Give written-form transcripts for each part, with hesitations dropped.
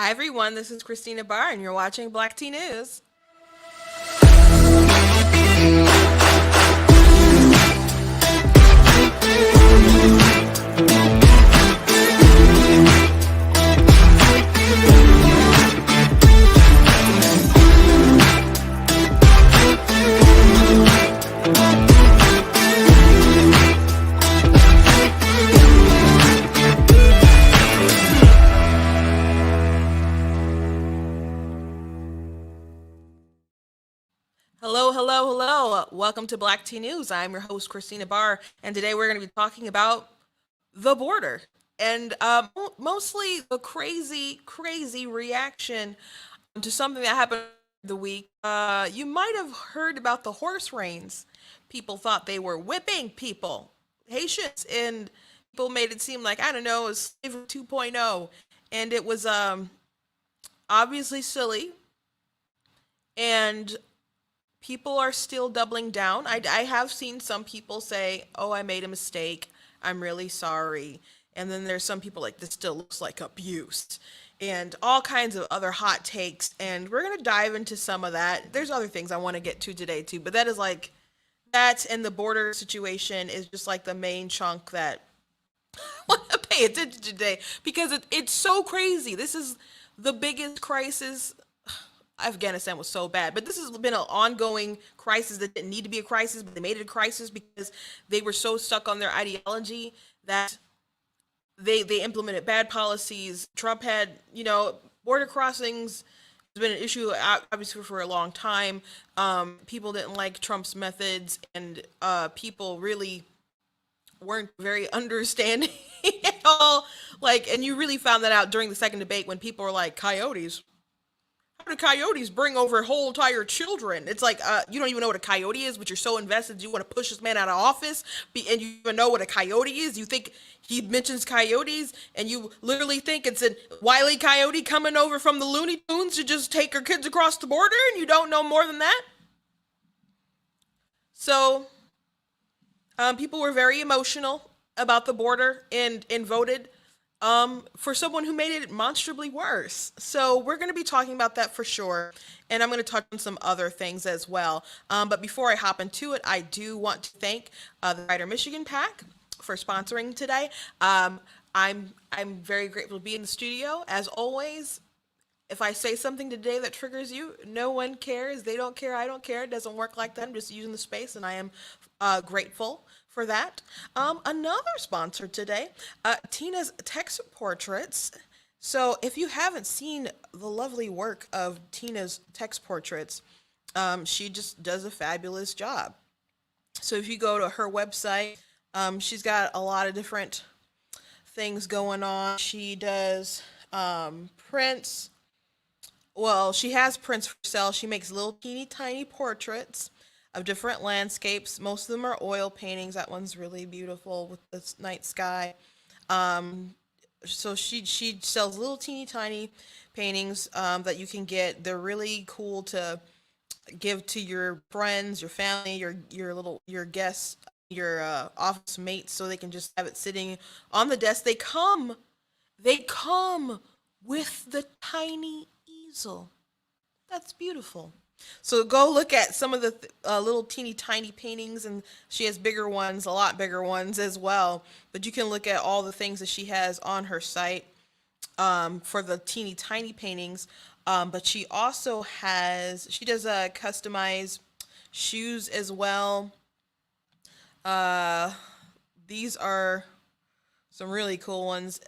Hi everyone, this is Christina Barr and you're watching Black Tea News. Hello, hello, hello. Welcome to Black Tea News. I'm your host, Christina Barr, and today we're going to be talking about the border and mostly the crazy, crazy reaction to something that happened the week. You might have heard about the horse reins. People thought they were whipping people, Haitians, and people made it seem like, I don't know, it was slavery 2.0. And it was obviously silly, and people are still doubling down. I have seen some people say, "Oh, I made a mistake. I'm really sorry." And then there's some people like, "This still looks like abuse." And all kinds of other hot takes. And we're going to dive into some of that. There's other things I want to get to today, too. But that is like, that and the border situation is just like the main chunk that I want to pay attention to today because it's so crazy. This is the biggest crisis. Afghanistan was so bad, but this has been an ongoing crisis that didn't need to be a crisis, but they made it a crisis because they were so stuck on their ideology that they implemented bad policies. Trump had, border crossings has been an issue obviously for a long time. People didn't like Trump's methods, and people really weren't very understanding at all. Like, and you really found that out during the second debate when people were like, "Coyotes, how do coyotes bring over whole entire children?" It's like, you don't even know what a coyote is, but you're so invested you want to push this man out of office, and you even know what a coyote is. You think he mentions coyotes, and you literally think it's a wily coyote coming over from the Looney Tunes to just take her kids across the border, and you don't know more than that. So, people were very emotional about the border and voted for someone who made it monstrously worse. So we're going to be talking about that for sure. And I'm going to touch on some other things as well. But before I hop into it, I do want to thank the Writer Michigan PAC for sponsoring today. I'm very grateful to be in the studio. As always, if I say something today that triggers you, no one cares. They don't care. I don't care. It doesn't work like that. I'm just using the space, and I am grateful for that. Another sponsor today, Tina's Text Portraits. So if you haven't seen the lovely work of Tina's Text Portraits, she just does a fabulous job. So if you go to her website, she's got a lot of different things going on. She does prints. Well, she has prints for sale. She makes little teeny tiny portraits of different landscapes. Most of them are oil paintings. That one's really beautiful with the night sky. Um, so she sells little teeny tiny paintings that you can get. They're really cool to give to your friends, your family, your guests, your office mates, so they can just have it sitting on the desk. They come with the tiny easel. That's beautiful. So go look at some of the little teeny tiny paintings, and she has bigger ones, a lot bigger ones as well. But you can look at all the things that she has on her site for the teeny tiny paintings. But she does customized shoes as well. Uh, these are some really cool ones.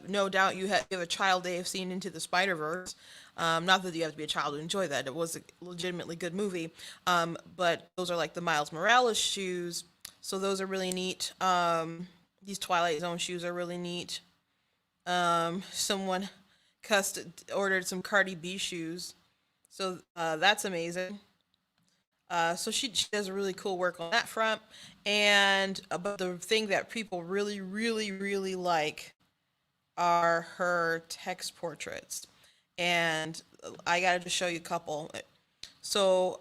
No doubt you have a child they have seen Into the Spider Verse. Not that you have to be a child to enjoy that. It was a legitimately good movie. But those are like the Miles Morales shoes. So those are really neat. These Twilight Zone shoes are really neat. Someone ordered some Cardi B shoes. So that's amazing. So she does really cool work on that front. And but the thing that people really, really, really like are her text portraits. And I gotta just show you a couple. So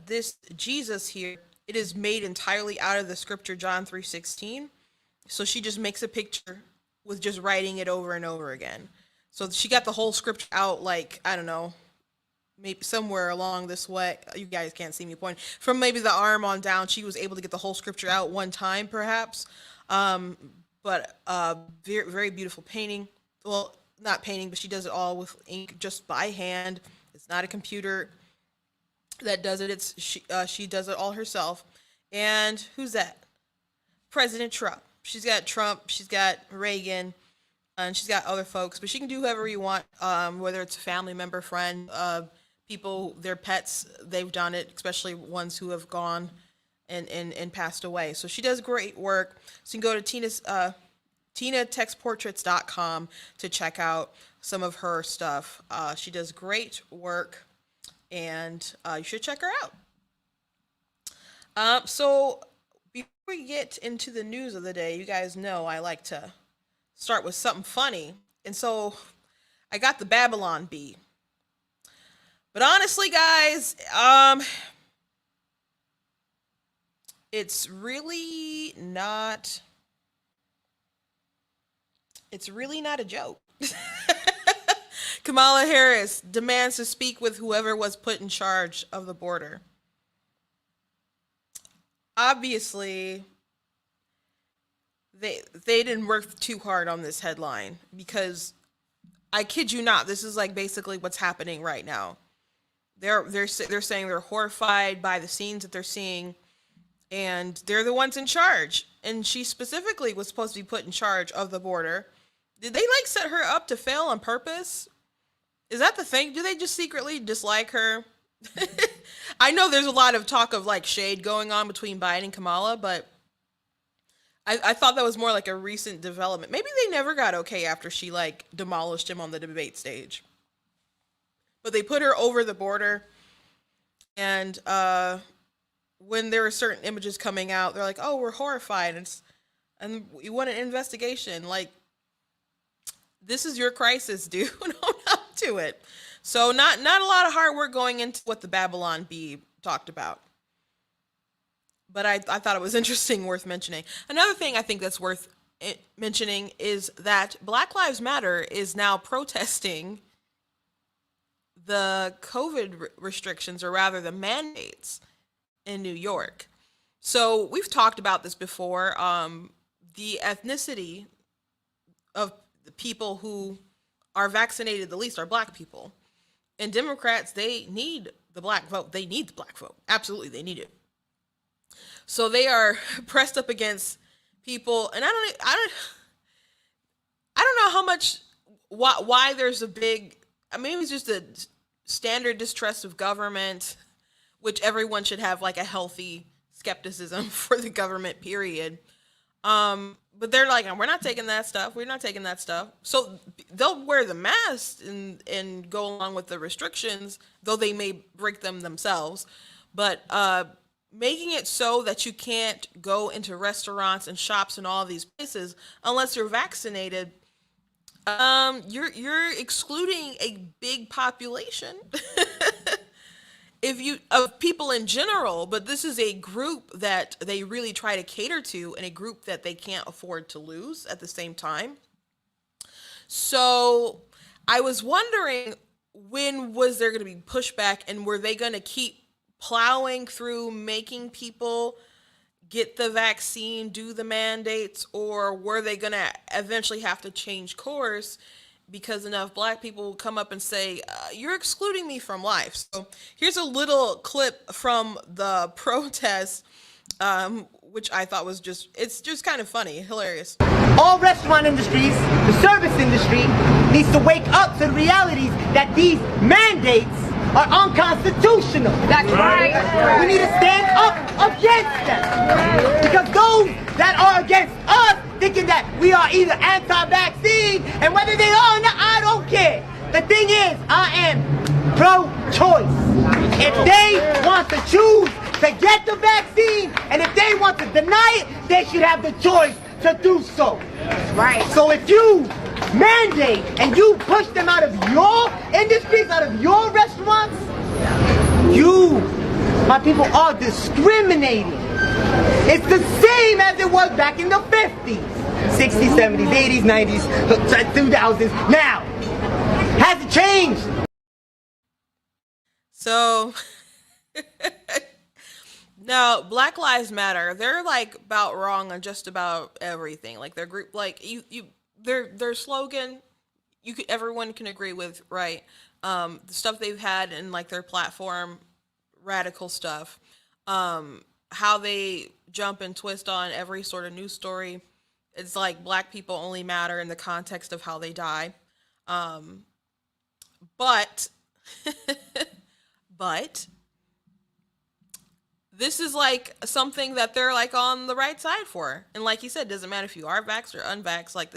this Jesus here, it is made entirely out of the scripture John 3:16. So she just makes a picture with just writing it over and over again. So she got the whole script out, like, I don't know, maybe somewhere along this way. You guys can't see me point. From maybe the arm on down, she was able to get the whole scripture out one time, perhaps. But very, very beautiful painting. Well, not painting, but she does it all with ink, just by hand. It's not a computer that does it. It's she does it all herself. And who's that? President Trump. She's got Trump. She's got Reagan. And she's got other folks, but she can do whoever you want, whether it's a family member, friend, people, their pets. They've done it, especially ones who have gone and passed away. So she does great work. So you can go to tinatexportraits.com to check out some of her stuff. She does great work, and you should check her out. So before we get into the news of the day, you guys know I like to start with something funny. And so I got the Babylon Bee. But honestly, guys, it's really not a joke. Kamala Harris demands to speak with whoever was put in charge of the border. Obviously, they didn't work too hard on this headline, because I kid you not, this is like basically what's happening right now. They're saying they're horrified by the scenes that they're seeing, and they're the ones in charge. And she specifically was supposed to be put in charge of the border. Did they like set her up to fail on purpose? Is that the thing? Do they just secretly dislike her? I know there's a lot of talk of like shade going on between Biden and Kamala, but I thought that was more like a recent development. Maybe they never got okay after she like demolished him on the debate stage. But they put her over the border, and when there were certain images coming out, they're like, "Oh, we're horrified, and we want an investigation." Like, this is your crisis, dude. Own up to it. So not a lot of hard work going into what the Babylon Bee talked about. But I thought it was interesting, worth mentioning. Another thing I think that's worth mentioning is that Black Lives Matter is now protesting the COVID restrictions, or rather the mandates in New York. So we've talked about this before. The ethnicity of the people who are vaccinated the least are Black people. And Democrats, they need the Black vote. They need the Black vote. Absolutely, they need it. So they are pressed up against people, and I don't know how much, why there's a big, I mean, it's just a standard distrust of government, which everyone should have like a healthy skepticism for the government, period. But they're like, we're not taking that stuff. We're not taking that stuff. So they'll wear the mask and go along with the restrictions, though they may break them themselves. But making it so that you can't go into restaurants and shops and all these places unless you're vaccinated, you're excluding a big population of people in general. But this is a group that they really try to cater to, and a group that they can't afford to lose at the same time. So I was wondering, when was there going to be pushback, and were they going to keep plowing through making people get the vaccine, do the mandates, or were they going to eventually have to change course because enough Black people will come up and say, you're excluding me from life? So here's a little clip from the protest, which I thought was it's just kind of funny, hilarious. All restaurant industries, the service industry, needs to wake up to the realities that these mandates are unconstitutional. That's right. We need to stand up against them. Because those that are against us, thinking that we are either anti-vaccine, and whether they are or not, I don't care. The thing is, I am pro-choice. If they want to choose to get the vaccine, and if they want to deny it, they should have the choice to do so. Right. So if you mandate and you push them out of your industries, out of your restaurants, you, my people, are discriminating. It's the same as it was back in the 50s, 60s, 70s, 80s, 90s, 2000s. Now, hasn't changed. So now Black Lives Matter, they're like about wrong on just about everything. Like their group, like their slogan, everyone can agree with, right? The stuff they've had in like their platform, radical stuff. How they jump and twist on every sort of news story. It's like black people only matter in the context of how they die. But but this is like something that they're like on the right side for. And like you said, doesn't matter if you are vaxxed or unvaxxed, like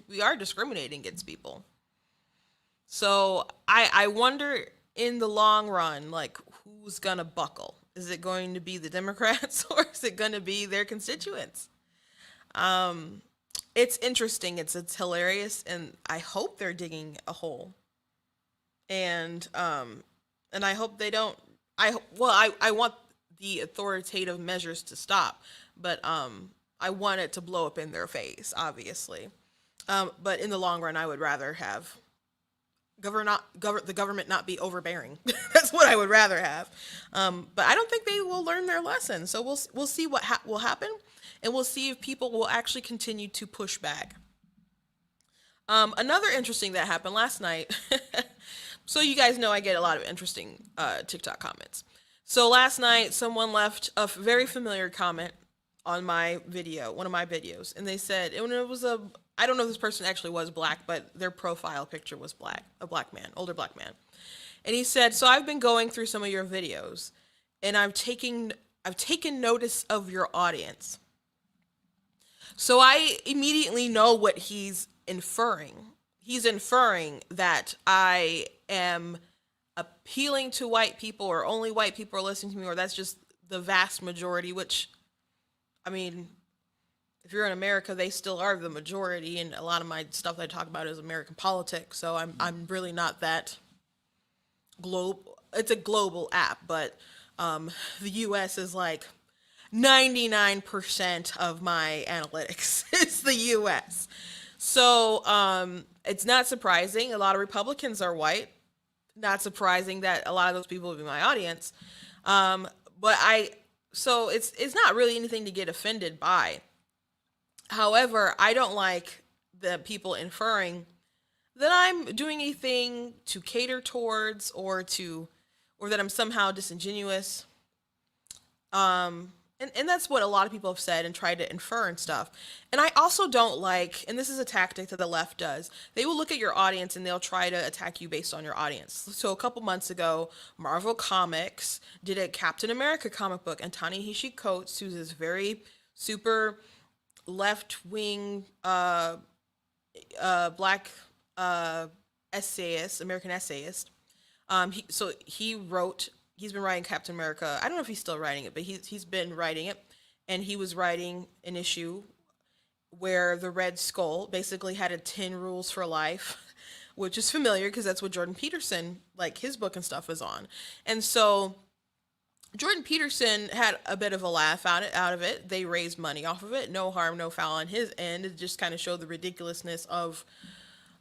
we are discriminating against people. So I wonder in the long run, like who's gonna buckle? Is it going to be the Democrats or is it gonna be their constituents? It's interesting, it's hilarious, and I hope they're digging a hole. And I hope they don't. I want the authoritative measures to stop, but I want it to blow up in their face, obviously. But in the long run, I would rather have the government not be overbearing. That's what I would rather have. But I don't think they will learn their lesson. So we'll see what will happen, and we'll see if people will actually continue to push back. Another interesting that happened last night. So you guys know I get a lot of interesting TikTok comments. So last night, someone left a very familiar comment on my video, one of my videos, and they said, and it was I don't know if this person actually was black, but their profile picture was black, a black man, older black man. And he said, so I've been going through some of your videos, and I've taken notice of your audience. So I immediately know what he's inferring. He's inferring that I am appealing to white people, or only white people are listening to me, or that's just the vast majority, which, I mean, if you're in America, they still are the majority, and a lot of my stuff that I talk about is American politics, so I'm really not that global. It's a global app, but the U.S. is like 99% of my analytics. It's the U.S. So it's not surprising. A lot of Republicans are white. Not surprising that a lot of those people would be my audience. So it's not really anything to get offended by. However, I don't like the people inferring that I'm doing anything to cater towards or that I'm somehow disingenuous. And that's what a lot of people have said and tried to infer and stuff. And I also don't like, and this is a tactic that the left does, they will look at your audience and they'll try to attack you based on your audience. So a couple months ago, Marvel Comics did a Captain America comic book, and Ta-Nehisi Coates, who's this very super left-wing black essayist, American essayist, he's been writing Captain America. I don't know if he's still writing it, but he's been writing it, and he was writing an issue where the Red Skull basically had 10 rules for life, which is familiar because that's what Jordan Peterson, like his book and stuff, was on. And so Jordan Peterson had a bit of a laugh out of it. They raised money off of it. No harm, no foul on his end. It just kind of showed the ridiculousness of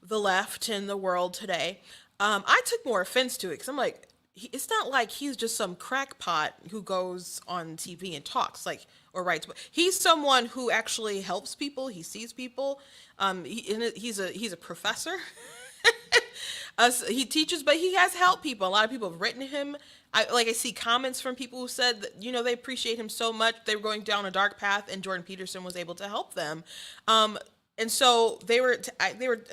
the left in the world today. I took more offense to it because I'm like, it's not like he's just some crackpot who goes on TV and talks, like, or writes. He's someone who actually helps people. He sees people. He's a professor. He teaches, but he has helped people. A lot of people have written to him. I see comments from people who said that, they appreciate him so much. They were going down a dark path, and Jordan Peterson was able to help them. And so they were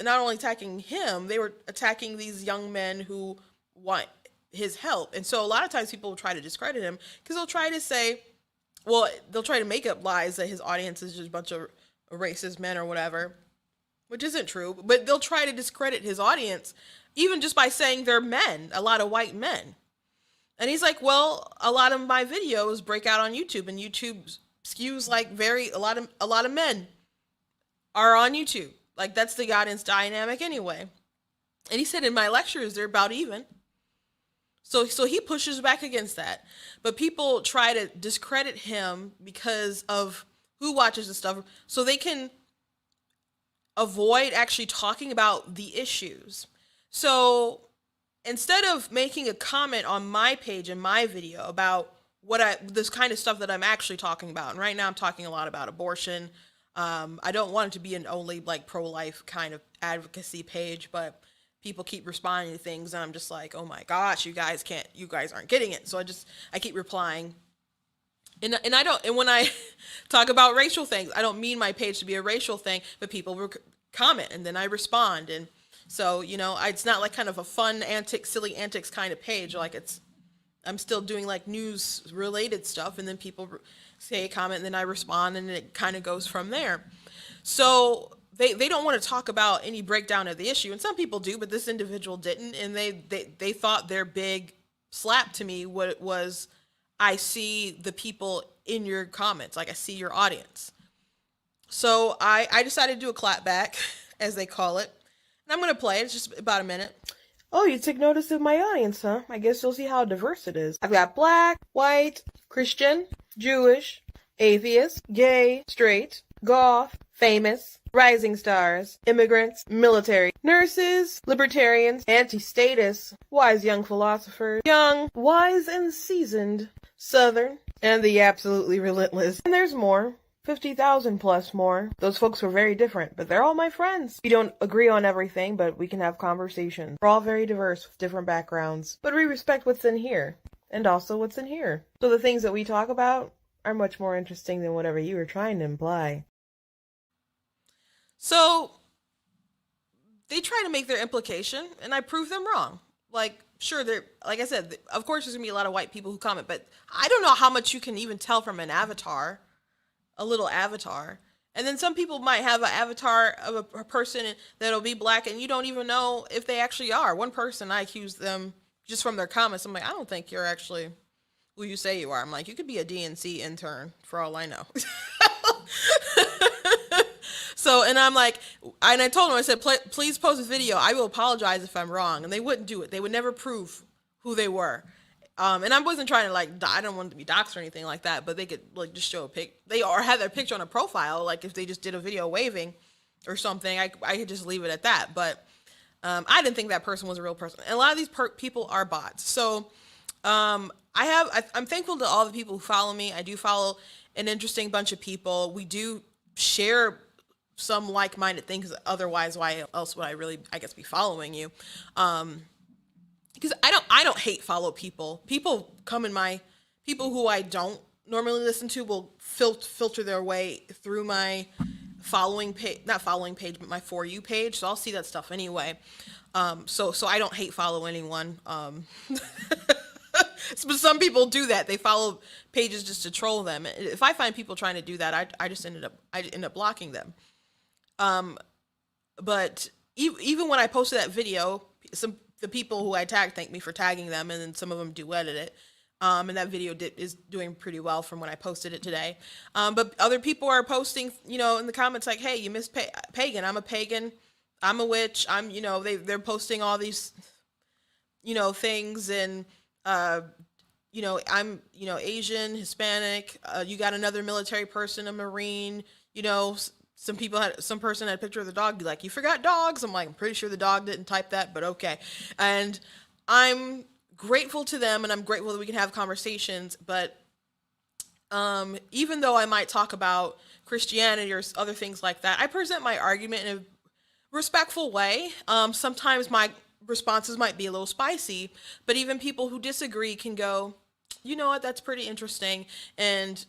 not only attacking him, they were attacking these young men who want his help. And so a lot of times people will try to discredit him because they'll try to say, well, they'll try to make up lies that his audience is just a bunch of racist men or whatever, which isn't true. But they'll try to discredit his audience even just by saying they're men, a lot of white men. And he's like, well, a lot of my videos break out on YouTube, and YouTube skews like a lot of men are on YouTube. Like, that's the audience dynamic anyway. And he said in my lectures, they're about even. So he pushes back against that. But people try to discredit him because of who watches the stuff, so they can avoid actually talking about the issues. So instead of making a comment on my page in my video about this kind of stuff that I'm actually talking about, and right now I'm talking a lot about abortion. I don't want it to be an only like pro-life kind of advocacy page, but people keep responding to things, and I'm just like, oh my gosh, you guys aren't getting it. So I keep replying. And when I talk about racial things, I don't mean my page to be a racial thing, but people comment and then I respond. And so, it's not like kind of a fun silly antics kind of page. Like I'm still doing like news related stuff, and then people say a comment and then I respond, and it kind of goes from there. So they don't want to talk about any breakdown of the issue, and some people do, but this individual didn't, and they thought their big slap to me was, I see the people in your comments, like I see your audience. So I decided to do a clap back, as they call it, and I'm going to play it. It's just about a minute. Oh, you took notice of my audience, huh? I guess you'll see how diverse it is. I've got black, white, Christian, Jewish, atheist, gay, straight, goth, famous, rising stars, immigrants, military, nurses, libertarians, anti-status, wise young philosophers, young, wise and seasoned, southern, and the absolutely relentless. And there's more. 50,000 plus more. Those folks were very different, but they're all my friends. We don't agree on everything, but we can have conversations. We're all very diverse with different backgrounds, but we respect what's in here, and also what's in here. So the things that we talk about are much more interesting than whatever you were trying to imply. So they try to make their implication, and I prove them wrong. Like, sure, like I said, of course there's gonna be a lot of white people who comment, but I don't know how much you can even tell from an avatar. A little avatar. And then some people might have an avatar of a person that'll be black, and you don't even know if they actually are. One person, I accused them just from their comments. I'm like, I don't think you're actually who you say you are. I'm like, you could be a DNC intern for all I know. So, and I'm like, and I told them, I said, please post this video. I will apologize if I'm wrong. And they wouldn't do it. They would never prove who they were. And I wasn't trying to I don't want to be doxxed or anything like that, but they could like just show a pic. Or have their picture on a profile. Like if they just did a video waving or something, I could just leave it at that. But I didn't think that person was a real person. And a lot of these people are bots. So I'm thankful to all the people who follow me. I do follow an interesting bunch of people. We do share some like-minded things. Otherwise, why else would I really, I guess, be following you? Because I don't hate follow people. People who I don't normally listen to will filter their way through my not following page, but my For You page. So I'll see that stuff anyway. So I don't hate follow anyone. But some people do that. They follow pages just to troll them. If I find people trying to do that, I end up blocking them. But even when I posted that video, the people who I tagged thank me for tagging them, and then some of them duetted it. And that video is doing pretty well from when I posted it today. But other people are posting, in the comments like, hey, you missed pagan. I'm a pagan. I'm a witch. They're posting all these, things, and, I'm, Asian, Hispanic. You got another military person, a Marine, some person had a picture of the dog, be like, you forgot dogs. I'm like, I'm pretty sure the dog didn't type that, but okay. And I'm grateful to them, and I'm grateful that we can have conversations. But even though I might talk about Christianity or other things like that, I present my argument in a respectful way. Sometimes my responses might be a little spicy, but even people who disagree can go, you know what, that's pretty interesting, and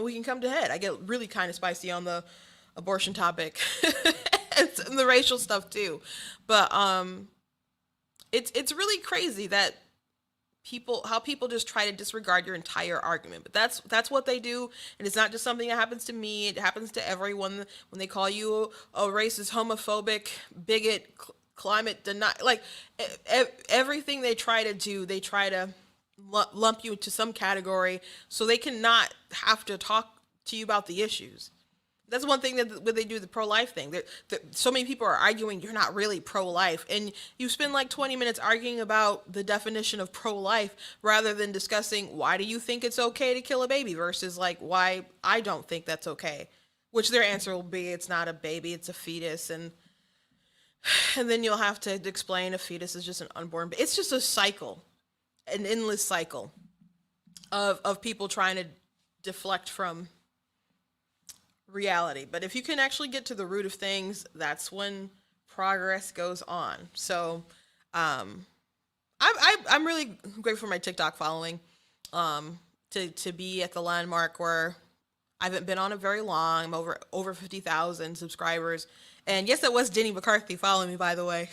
we can come to head. I get really kind of spicy on the abortion topic and the racial stuff too, but it's really crazy that how people just try to disregard your entire argument. But that's what they do, and it's not just something that happens to me. It happens to everyone when they call you a racist, homophobic, bigot, climate deny, like everything they try to do, they try to lump you into some category so they cannot have to talk to you about the issues. That's one thing that when they do the pro-life thing. So many people are arguing you're not really pro-life, and you spend like 20 minutes arguing about the definition of pro-life rather than discussing why do you think it's okay to kill a baby versus like why I don't think that's okay, which their answer will be it's not a baby, it's a fetus. And And then you'll have to explain a fetus is just an unborn. It's just a cycle, an endless cycle of people trying to deflect from reality. But if you can actually get to the root of things, that's when progress goes on. So I'm really grateful for my TikTok following, to be at the landmark where I haven't been on it very long. I'm over 50,000 subscribers. And yes, that was Jenny McCarthy following me, by the way.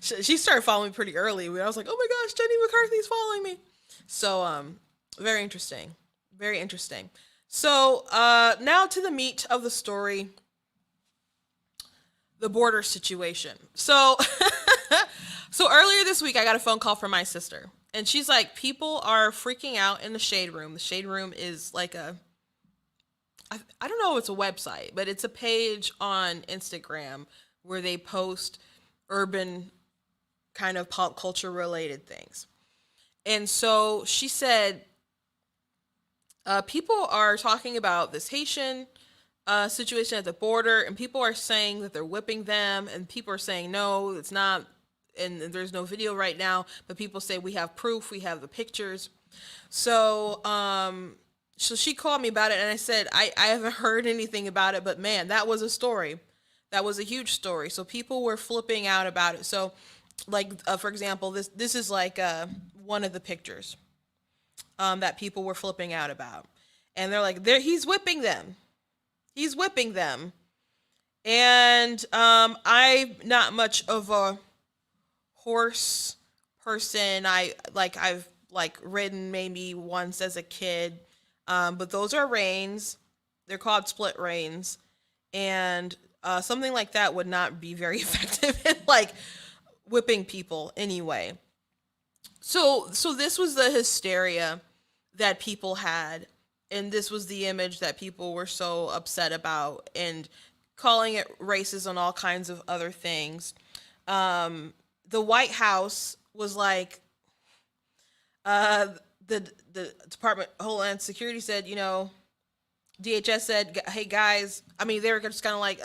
She started following me pretty early. I was like, oh my gosh, Jenny McCarthy's following me. So very interesting. Very interesting. So now to the meat of the story, the border situation. So so earlier this week, I got a phone call from my sister. And she's like, people are freaking out in the Shade Room. The Shade Room is like I don't know if it's a website, but it's a page on Instagram where they post urban kind of pop culture related things. And so she said, people are talking about this Haitian situation at the border, and people are saying that they're whipping them, and people are saying, no, it's not, and there's no video right now, but people say we have proof, we have the pictures. So, so she called me about it, and I said, I haven't heard anything about it, but man, that was a story. That was a huge story. So people were flipping out about it. So, like, for example, this is like one of the pictures that people were flipping out about. And they're like, he's whipping them. He's whipping them. And I'm not much of a horse person. I've ridden maybe once as a kid. But those are reins. They're called split reins. And something like that would not be very effective in like whipping people anyway. So this was the hysteria that people had, and this was the image that people were so upset about, and calling it racist and all kinds of other things. The White House was like, the Department of Homeland Security said, DHS said, hey guys, I mean, they were just kind of like,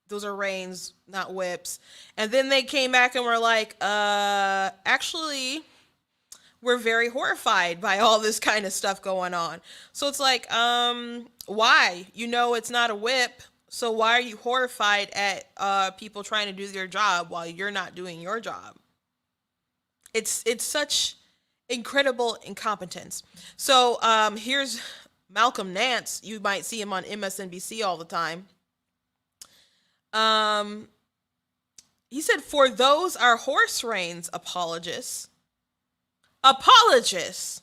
those are reins, not whips. And then they came back and were like, actually, we're very horrified by all this kind of stuff going on. So it's like, why? It's not a whip. So why are you horrified at people trying to do their job while you're not doing your job? It's such incredible incompetence. So here's Malcolm Nance. You might see him on MSNBC all the time. He said, for those are horse reins apologists. Apologists.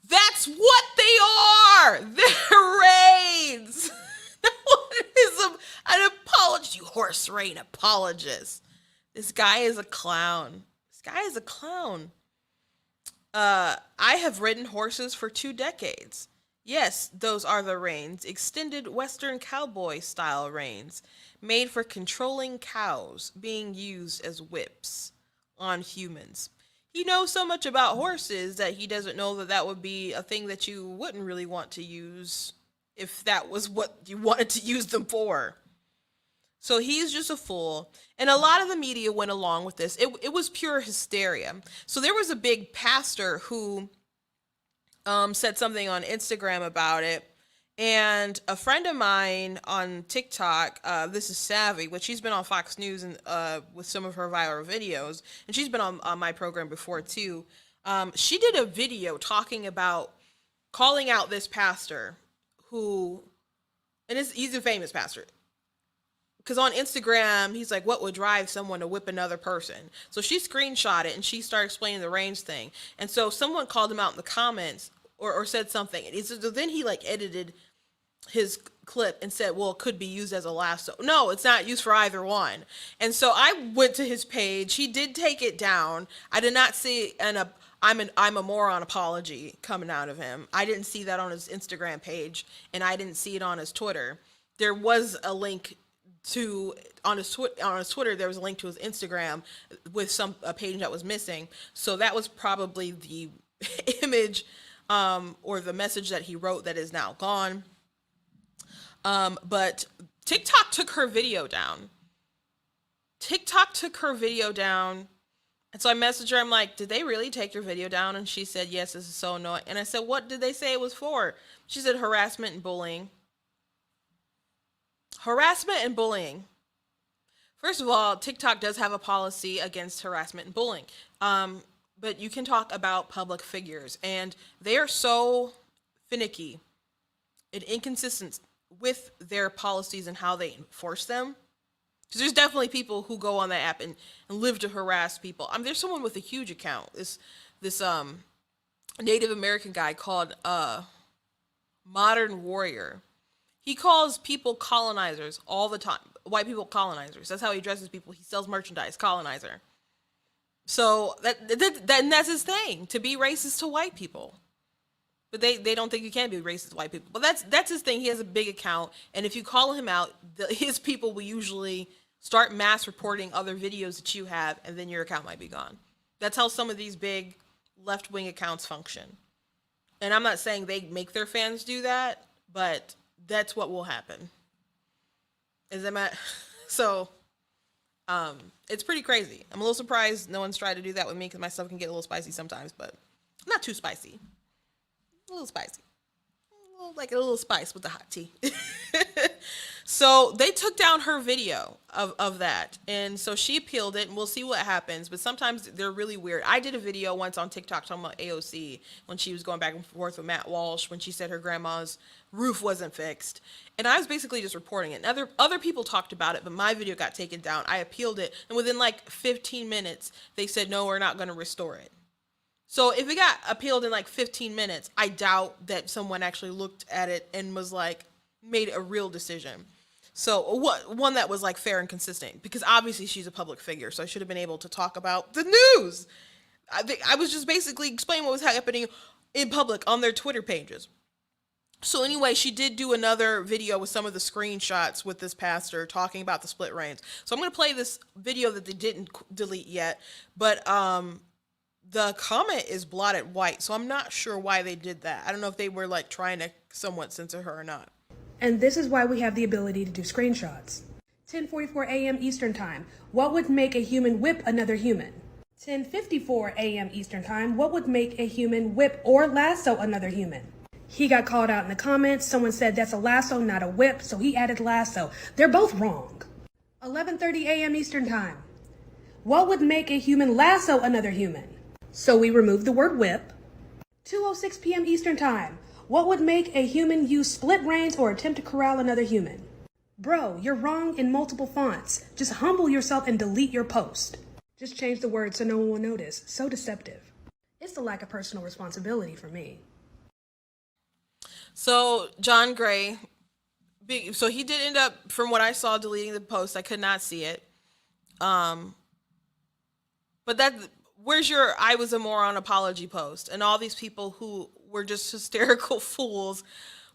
That's what they are. They're reins. What is an apologist? You horse rein apologist. This guy is a clown. I have ridden horses for 2 decades. Yes, those are the reins, extended Western cowboy style reins, made for controlling cows, being used as whips on humans. He knows so much about horses that he doesn't know that would be a thing that you wouldn't really want to use if that was what you wanted to use them for. So he's just a fool. And a lot of the media went along with this. It was pure hysteria. So there was a big pastor who said something on Instagram about it. And a friend of mine on TikTok, this is Savvy, which she's been on Fox News and with some of her viral videos. And she's been on my program before too. She did a video talking about calling out this pastor who, and he's a famous pastor. Because on Instagram, he's like, what would drive someone to whip another person? So she screenshot it and she started explaining the reins thing. And so someone called him out in the comments or said something. And so then he like edited his clip and said, well, it could be used as a lasso. No, it's not used for either one. And so I went to his page. He did take it down. I did not see I'm a moron apology coming out of him. I didn't see that on his Instagram page, and I didn't see it on his Twitter. There was a link on his Twitter, there was a link to his Instagram with a page that was missing. So that was probably the image or the message that he wrote that is now gone. But TikTok took her video down. TikTok took her video down. And so I messaged her. I'm like, did they really take your video down? And she said, yes, this is so annoying. And I said, what did they say it was for? She said, harassment and bullying. Harassment and bullying. First of all, TikTok does have a policy against harassment and bullying. But you can talk about public figures. And they are so finicky and inconsistent with their policies and how they enforce them. Because there's definitely people who go on that app and live to harass people. There's someone with a huge account. This Native American guy called Modern Warrior. He calls people colonizers all the time. White people colonizers. That's how he addresses people. He sells merchandise, colonizer. So that's his thing, to be racist to white people. But they don't think you can be racist to white people. But that's his thing. He has a big account, and if you call him out, his people will usually start mass reporting other videos that you have, and then your account might be gone. That's how some of these big left-wing accounts function. And I'm not saying they make their fans do that, but that's what will happen. So it's pretty crazy. I'm a little surprised no one's tried to do that with me, because my stuff can get a little spicy sometimes, but not too spicy. A little spicy. Like a little spice with the hot tea. So they took down her video of that. And so she appealed it, and we'll see what happens. But sometimes they're really weird. I did a video once on TikTok talking about AOC when she was going back and forth with Matt Walsh when she said her grandma's roof wasn't fixed. And I was basically just reporting it. And other people talked about it, but my video got taken down. I appealed it. And within like 15 minutes, they said, no, we're not going to restore it. So if it got appealed in like 15 minutes, I doubt that someone actually looked at it and was like, made a real decision. So one that was like fair and consistent, because obviously she's a public figure, so I should have been able to talk about the news. I was just basically explaining what was happening in public on their Twitter pages. So anyway, she did do another video with some of the screenshots with this pastor talking about the split reins. So I'm going to play this video that they didn't delete yet, but the comment is blotted white, so I'm not sure why they did that. I don't know if they were like trying to somewhat censor her or not. And this is why we have the ability to do screenshots. 10:44 a.m. Eastern Time. What would make a human whip another human? 10:54 a.m. Eastern Time. What would make a human whip or lasso another human? He got called out in the comments. Someone said that's a lasso, not a whip, so he added lasso. They're both wrong. 11:30 a.m. Eastern Time. What would make a human lasso another human? So we removed the word whip. 2:06 p.m. Eastern Time. What would make a human use split reins or attempt to corral another human? Bro, you're wrong in multiple fonts. Just humble yourself and delete your post. Just change the word so no one will notice. So deceptive. It's the lack of personal responsibility for me. So John Gray, so he did end up, from what I saw, deleting the post. I could not see it. But where's your I was a moron apology post? And all these people who were just hysterical fools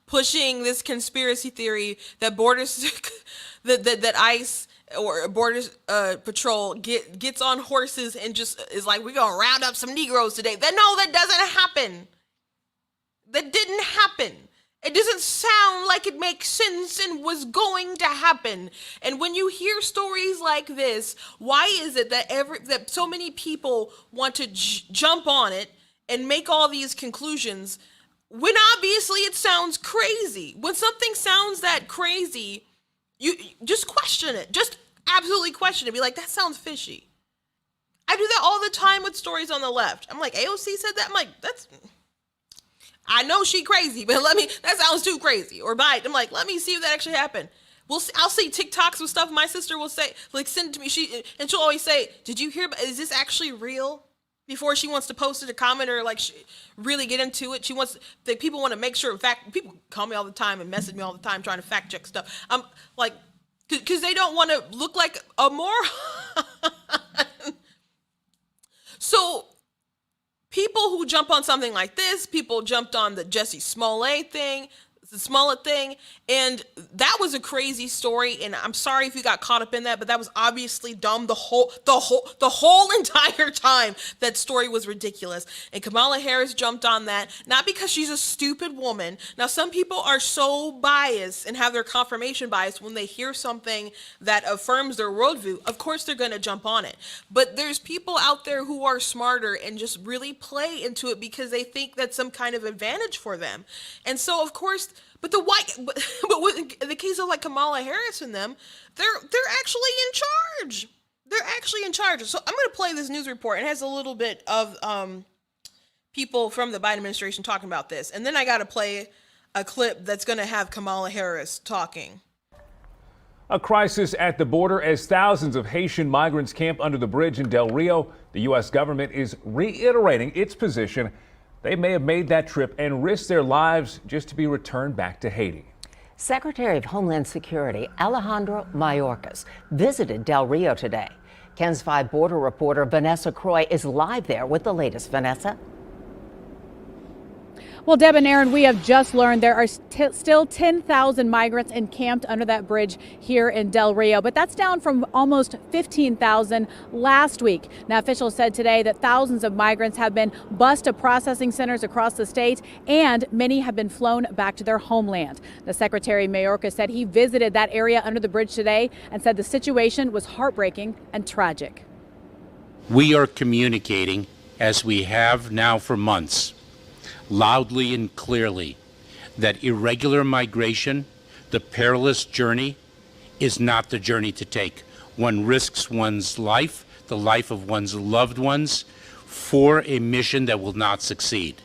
pushing this conspiracy theory that that ICE or Border Patrol gets on horses and just is like, we're going to round up some Negroes today. No, that doesn't happen. That didn't happen. It doesn't sound like it makes sense and was going to happen. And when you hear stories like this, why is it that so many people want to jump on it and make all these conclusions when obviously it sounds crazy? When something sounds that crazy, you just question it. Just absolutely question it. Be like, that sounds fishy. I do that all the time with stories on the left. I'm like, AOC said that. I'm like, I know she crazy, but that sounds too crazy. Or Biden, I'm like, let me see if that actually happened. I'll see TikToks with stuff. My sister will say, like, send it to me. She'll always say, did you hear, is this actually real? Before she wants to post it, a comment, or like really get into it. People want to make sure. In fact, people call me all the time and message me all the time trying to fact check stuff. I'm like, because they don't want to look like a moron. So people who jump on something like this, people jumped on the Jussie Smollett thing. Smollett thing, and that was a crazy story, and I'm sorry if you got caught up in that, but that was obviously dumb the whole entire time. That story was ridiculous, and Kamala Harris jumped on that, not because she's a stupid woman. Now, some people are so biased and have their confirmation bias when they hear something that affirms their worldview. Of course they're going to jump on it, but there's people out there who are smarter and just really play into it because they think that's some kind of advantage for them. And so, of course, but in the case of like Kamala Harris and them, they're actually in charge. They're actually in charge. So I'm going to play this news report. It has a little bit of people from the Biden administration talking about this, and then I got to play a clip that's going to have Kamala Harris talking. A crisis at the border as thousands of Haitian migrants camp under the bridge in Del Rio. The U.S. government is reiterating its position. They may have made that trip and risked their lives just to be returned back to Haiti. Secretary of Homeland Security Alejandro Mayorkas visited Del Rio today. KENS 5 border reporter Vanessa Croy is live there with the latest. Vanessa? Well, Deb and Aaron, we have just learned there are still 10,000 migrants encamped under that bridge here in Del Rio, but that's down from almost 15,000 last week. Now, officials said today that thousands of migrants have been bused to processing centers across the state, and many have been flown back to their homeland. The Secretary Mayorkas said he visited that area under the bridge today and said the situation was heartbreaking and tragic. We are communicating, as we have now for months, loudly and clearly, that irregular migration, the perilous journey, is not the journey to take. One risks one's life, the life of one's loved ones, for a mission that will not succeed.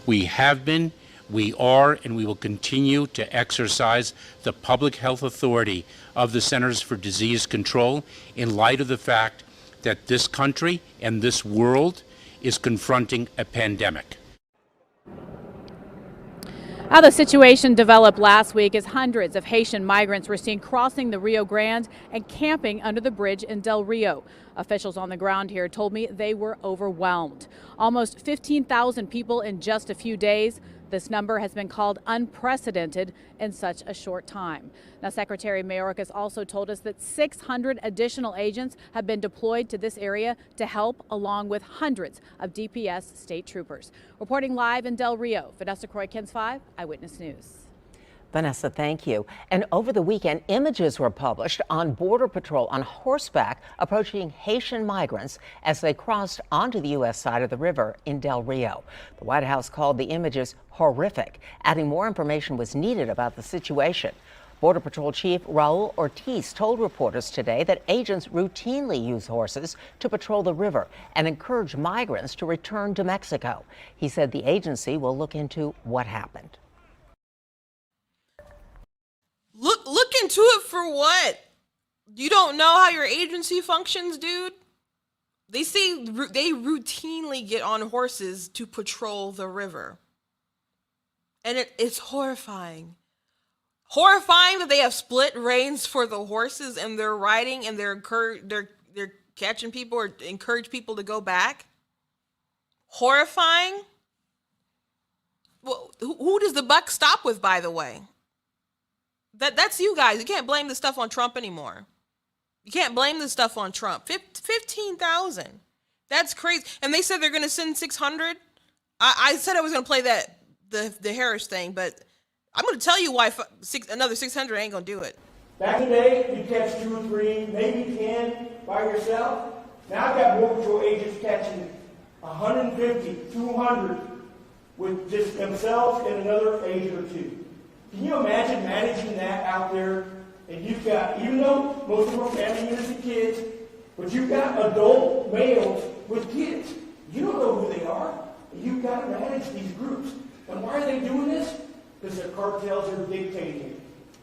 We have been, we are, and we will continue to exercise the public health authority of the Centers for Disease Control in light of the fact that this country and this world is confronting a pandemic. How the situation developed last week as hundreds of Haitian migrants were seen crossing the Rio Grande and camping under the bridge in Del Rio. Officials on the ground here told me they were overwhelmed. Almost 15,000 people in just a few days. This number has been called unprecedented in such a short time. Now, Secretary Mayorkas also told us that 600 additional agents have been deployed to this area to help, along with hundreds of DPS state troopers. Reporting live in Del Rio, Vanessa Croy, KENS 5 Eyewitness News. Vanessa, thank you. And over the weekend, images were published on Border Patrol on horseback approaching Haitian migrants as they crossed onto the U.S. side of the river in Del Rio. The White House called the images horrific, adding more information was needed about the situation. Border Patrol Chief Raul Ortiz told reporters today that agents routinely use horses to patrol the river and encourage migrants to return to Mexico. He said the agency will look into what happened. Look into it for what? You don't know how your agency functions, dude? They say they routinely get on horses to patrol the river. And it's horrifying. Horrifying that they have split reins for the horses and they're riding and they're catching people or encourage people to go back. Horrifying. Well, who does the buck stop with, by the way? That's you guys. You can't blame this stuff on Trump anymore. You can't blame this stuff on Trump. 15,000. That's crazy. And they said they're going to send 600. I said I was going to play the Harris thing, but I'm going to tell you why another 600 ain't going to do it. Back in the day, you catch 2 or 3, maybe 10 by yourself. Now I've got Border Patrol agents catching 150, 200 with just themselves and another agent or 2. Can you imagine managing that out there? And you've got, even though most of them are family units and kids, but you've got adult males with kids. You don't know who they are. You've got to manage these groups. And why are they doing this? Because the cartels are dictating it.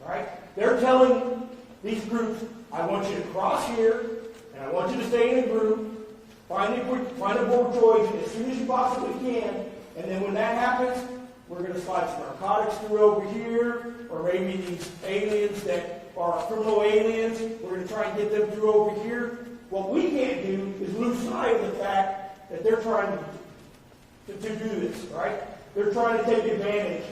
Right? They're telling these groups, I want you to cross here, and I want you to stay in a group, find a Border Patrol agent as soon as you possibly can, and then when that happens, we're going to slide some narcotics through over here, or maybe these aliens that are criminal aliens, we're going to try and get them through over here. What we can't do is lose sight of the fact that they're trying to do this, right? They're trying to take advantage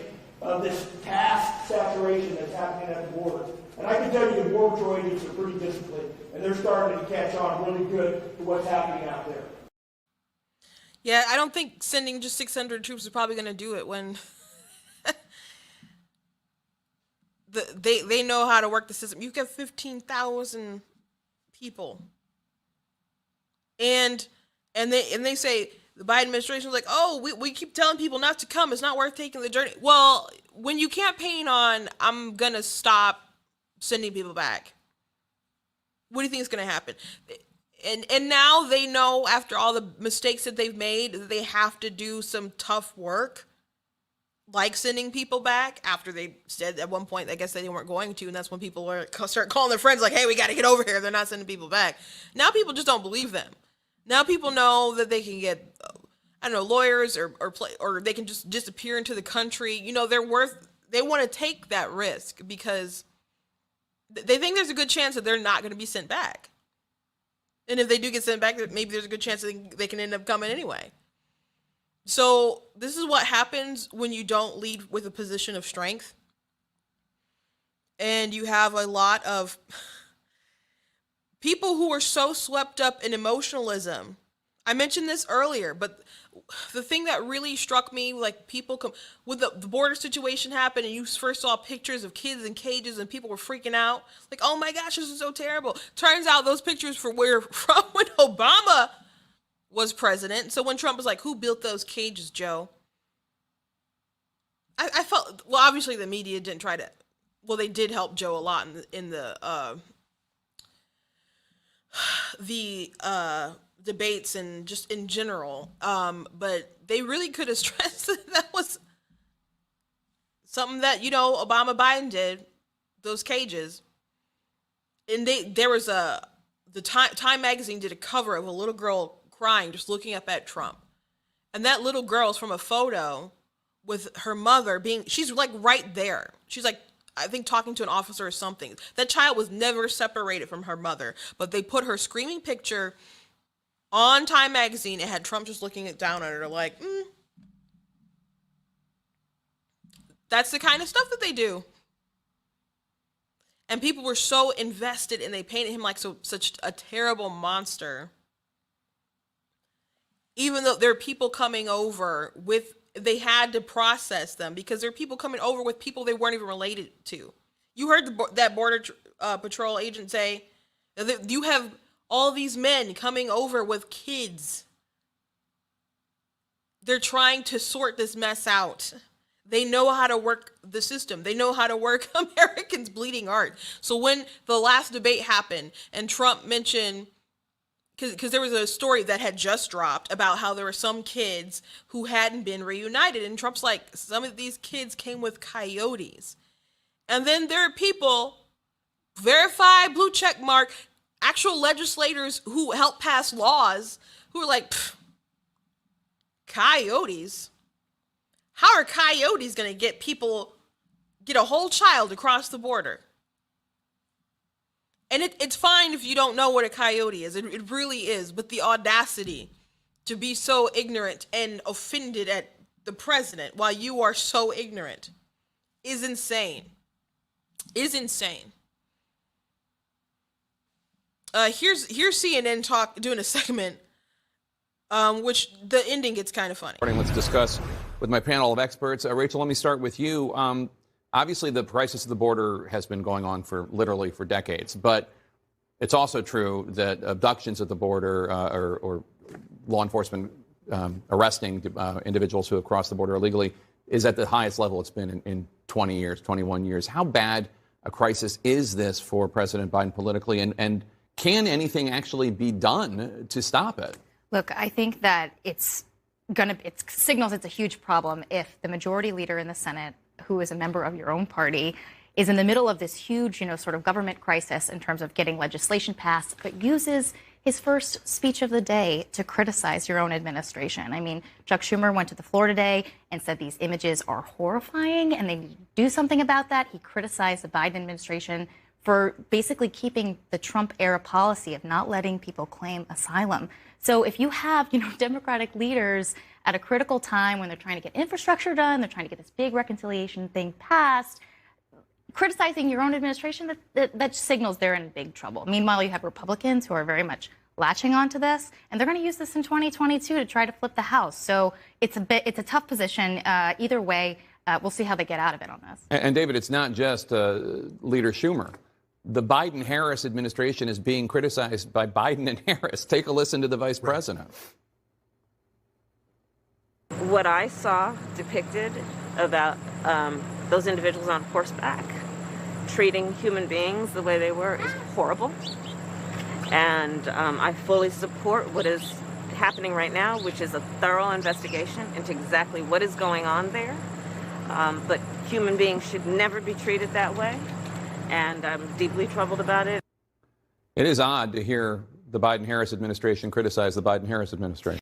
of this task saturation that's happening at the border. And I can tell you the Border Patrol agents are pretty disciplined, and they're starting to catch on really good to what's happening out there. Yeah, I don't think sending just 600 troops is probably going to do it when they know how to work the system. You get 15,000 people, and they say the Biden administration is like, oh, we keep telling people not to come. It's not worth taking the journey. Well, when you campaign on, I'm gonna stop sending people back, what do you think is gonna happen? And now they know, after all the mistakes that they've made, that they have to do some tough work, like sending people back, after they said at one point, I guess, they weren't going to, and that's when people start calling their friends like, hey, we got to get over here. They're not sending people back. Now people just don't believe them. Now people know that they can get, I don't know, lawyers or they can just disappear into the country. You know, they want to take that risk because they think there's a good chance that they're not going to be sent back. And if they do get sent back, maybe there's a good chance that they can end up coming anyway. So this is what happens when you don't lead with a position of strength. And you have a lot of people who are so swept up in emotionalism. I mentioned this earlier, but the thing that really struck me, like, people come when the border situation happened and you first saw pictures of kids in cages and people were freaking out, like, oh my gosh, this is so terrible. Turns out those pictures were from when Obama was president. So when Trump was like, who built those cages, Joe? I felt, well, obviously the media didn't try to, well, they did help Joe a lot in the debates and just in general. But they really could have stressed that was something that, Obama Biden did, those cages. And there was the Time magazine did a cover of a little girl crying, just looking up at Trump. And that little girl's from a photo with her mother she's like right there. She's like, I think, talking to an officer or something. That child was never separated from her mother, but they put her screaming picture on Time magazine. It had Trump just looking down at her like, That's the kind of stuff that they do. And people were so invested, and they painted him like such a terrible monster. Even though there are people coming over they had to process them because there are people coming over with people they weren't even related to. You heard that Border Patrol agent say that you have all these men coming over with kids. They're trying to sort this mess out. They know how to work the system. They know how to work Americans' bleeding heart. So when the last debate happened and Trump mentioned, because there was a story that had just dropped about how there were some kids who hadn't been reunited. And Trump's like, some of these kids came with coyotes. And then there are people, verified, blue check mark, actual legislators who help pass laws who are like, coyotes? How are coyotes going to get a whole child across the border? And it's fine if you don't know what a coyote is. It really is. But the audacity to be so ignorant and offended at the president while you are so ignorant is insane. Is insane. Here's CNN doing a segment, which the ending gets kind of funny. Let's discuss with my panel of experts. Rachel, let me start with you. Obviously, the crisis of the border has been going on literally for decades, but it's also true that abductions at the border or law enforcement arresting individuals who have crossed the border illegally is at the highest level it's been in 20 years, 21 years. How bad a crisis is this for President Biden politically, and can anything actually be done to stop it? Look, I think that it signals it's a huge problem if the majority leader in the Senate, who is a member of your own party, is in the middle of this huge, sort of government crisis in terms of getting legislation passed, but uses his first speech of the day to criticize your own administration. I mean, Chuck Schumer went to the floor today and said these images are horrifying and they need to do something about that. He criticized the Biden administration for basically keeping the Trump-era policy of not letting people claim asylum. So if you have, Democratic leaders at a critical time when they're trying to get infrastructure done, they're trying to get this big reconciliation thing passed, criticizing your own administration, that signals they're in big trouble. Meanwhile, you have Republicans who are very much latching onto this, and they're going to use this in 2022 to try to flip the House. So it's a tough position. Either way, we'll see how they get out of it on this. And David, it's not just Leader Schumer. The Biden-Harris administration is being criticized by Biden and Harris. Take a listen to the vice president. What I saw depicted about those individuals on horseback treating human beings the way they were is horrible. And I fully support what is happening right now, which is a thorough investigation into exactly what is going on there. But human beings should never be treated that way. And I'm deeply troubled about it. It is odd to hear the Biden-Harris administration criticize the Biden-Harris administration.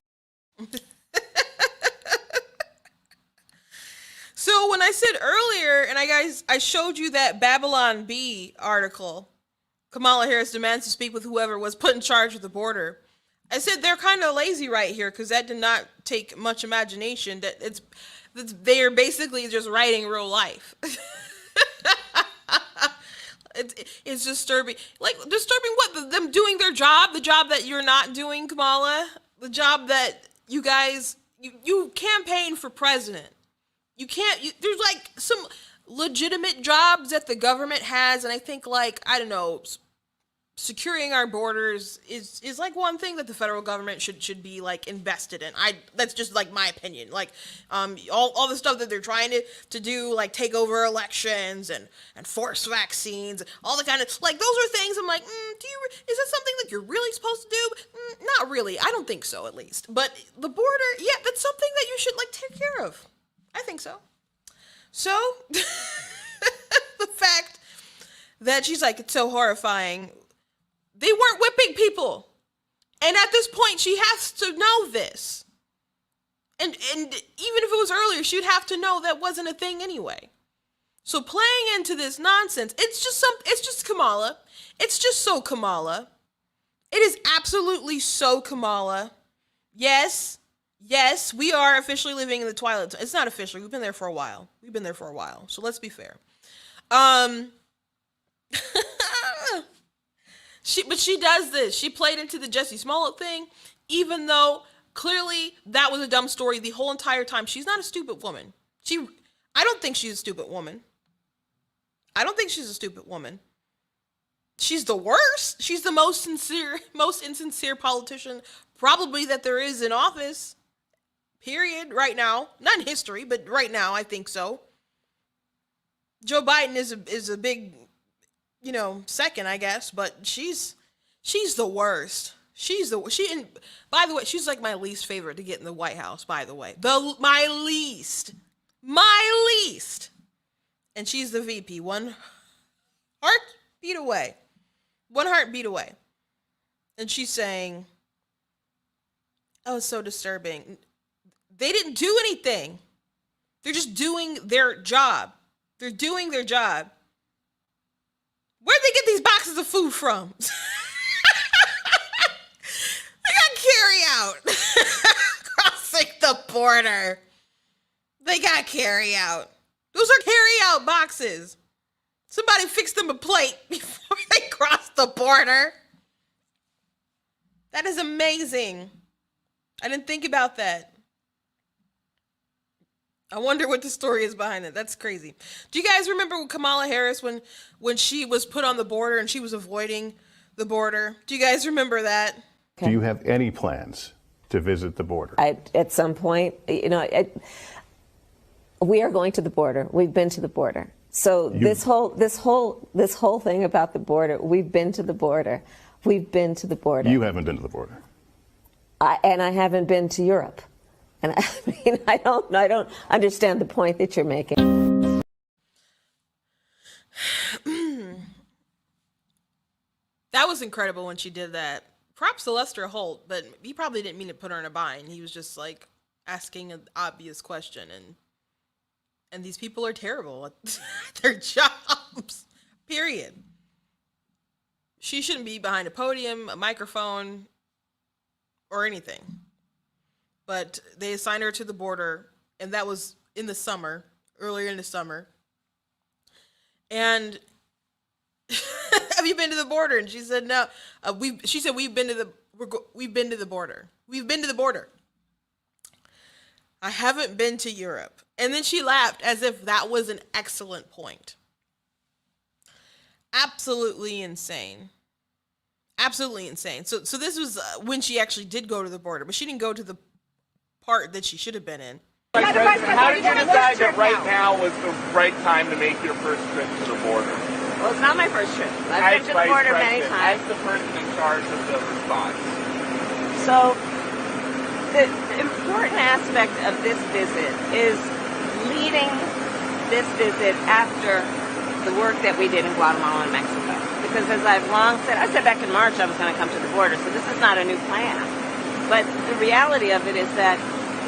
So when I said earlier, and I showed you that Babylon Bee article, Kamala Harris demands to speak with whoever was put in charge of the border. I said they're kind of lazy right here because that did not take much imagination. They are basically just writing real life. It's disturbing. Like, disturbing what? Them doing their job? The job that you're not doing, Kamala? The job that you guys, you campaign for president. You can't, there's like some legitimate jobs that the government has, and I think, like, I don't know, securing our borders is like one thing that the federal government should be like invested in. That's just like my opinion. Like all the stuff that they're trying to do, like take over elections and force vaccines, all the kind of, like, those are things I'm like, is that something that you're really supposed to do? Not really. I don't think so, at least. But the border, yeah, that's something that you should like take care of. I think so. So the fact that she's like, it's so horrifying. They weren't whipping people. And at this point, she has to know this. And even if it was earlier, she'd have to know that wasn't a thing anyway. So playing into this nonsense, it's just Kamala. It's just so Kamala. It is absolutely so Kamala. Yes, we are officially living in the twilight. It's not officially. We've been there for a while. So let's be fair. She does this. She played into the Jussie Smollett thing, even though clearly that was a dumb story the whole entire time. She's not a stupid woman. I don't think she's a stupid woman. She's the worst. She's the most insincere politician probably that there is in office. Period. Right now. Not in history, but right now, I think so. Joe Biden is a big, second, I guess, but she's the worst. And by the way, she's like my least favorite to get in the White House, by the way. My least. And she's the VP. One heartbeat away. And she's saying, oh, it's so disturbing. They didn't do anything. They're just doing their job. Where'd they get these boxes of food from? They got carry out. Crossing the border. They got carry out. Those are carry out boxes. Somebody fixed them a plate before they crossed the border. That is amazing. I didn't think about that. I wonder what the story is behind it. That's crazy. Do you guys remember Kamala Harris when she was put on the border and she was avoiding the border? Do you guys remember that? Okay. Do you have any plans to visit the border? At some point, we are going to the border. We've been to the border. So this whole thing about the border, we've been to the border. We've been to the border. You haven't been to the border. And I haven't been to Europe. And I don't understand the point that you're making. That was incredible when she did that. Props to Lester Holt, but he probably didn't mean to put her in a bind. He was just like asking an obvious question, and these people are terrible at their jobs. Period. She shouldn't be behind a podium, a microphone, or anything. But they assigned her to the border, and that was in the summer, earlier in the summer. And have you been to the border? And she said no. She said we've been to the border. We've been to the border. I haven't been to Europe. And then she laughed as if that was an excellent point. Absolutely insane. Absolutely insane. So this was when she actually did go to the border, but she didn't go to the part that she should have been in. Vice President, how did you decide that right now was the right time to make your first trip to the border? Well, it's not my first trip. I've been to the border many times. As the person in charge of the response. So the important aspect of this visit is leading this visit after the work that we did in Guatemala and Mexico. Because as I've long said, I said back in March I was going to come to the border, so this is not a new plan. But the reality of it is that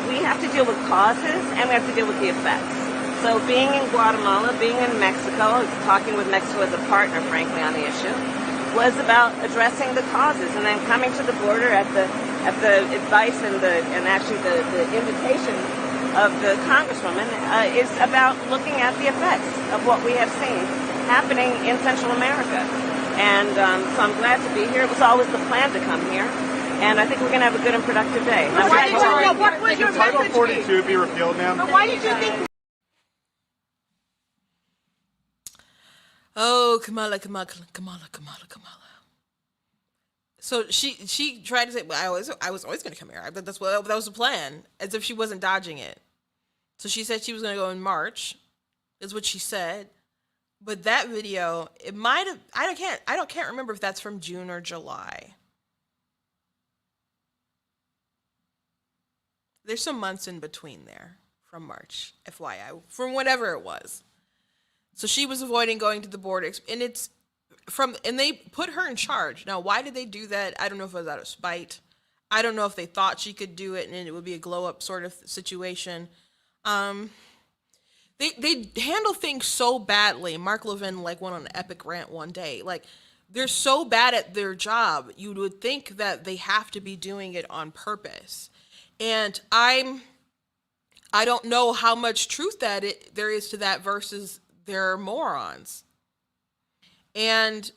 we have to deal with causes and we have to deal with the effects. So being in Guatemala, being in Mexico, talking with Mexico as a partner, frankly, on the issue, was about addressing the causes, and then coming to the border at the advice and actually the invitation of the Congresswoman is about looking at the effects of what we have seen happening in Central America. And so I'm glad to be here. It was always the plan to come here. And I think we're going to have a good and productive day. What was your Title 42 be repealed, ma'am? But why did you think? Oh, Kamala. So she tried to say, well, I was always going to come here. That was the plan, as if she wasn't dodging it. So she said she was going to go in March, is what she said. But that video, it might have, I can't remember if that's from June or July. There's some months in between there from March, FYI, from whatever it was. So she was avoiding going to the border, and and they put her in charge. Now, why did they do that? I don't know if it was out of spite. I don't know if they thought she could do it and it would be a glow up sort of situation. They handle things so badly. Mark Levin went on an epic rant one day. They're so bad at their job. You would think that they have to be doing it on purpose. And I don't know how much truth there is to that versus they're morons. And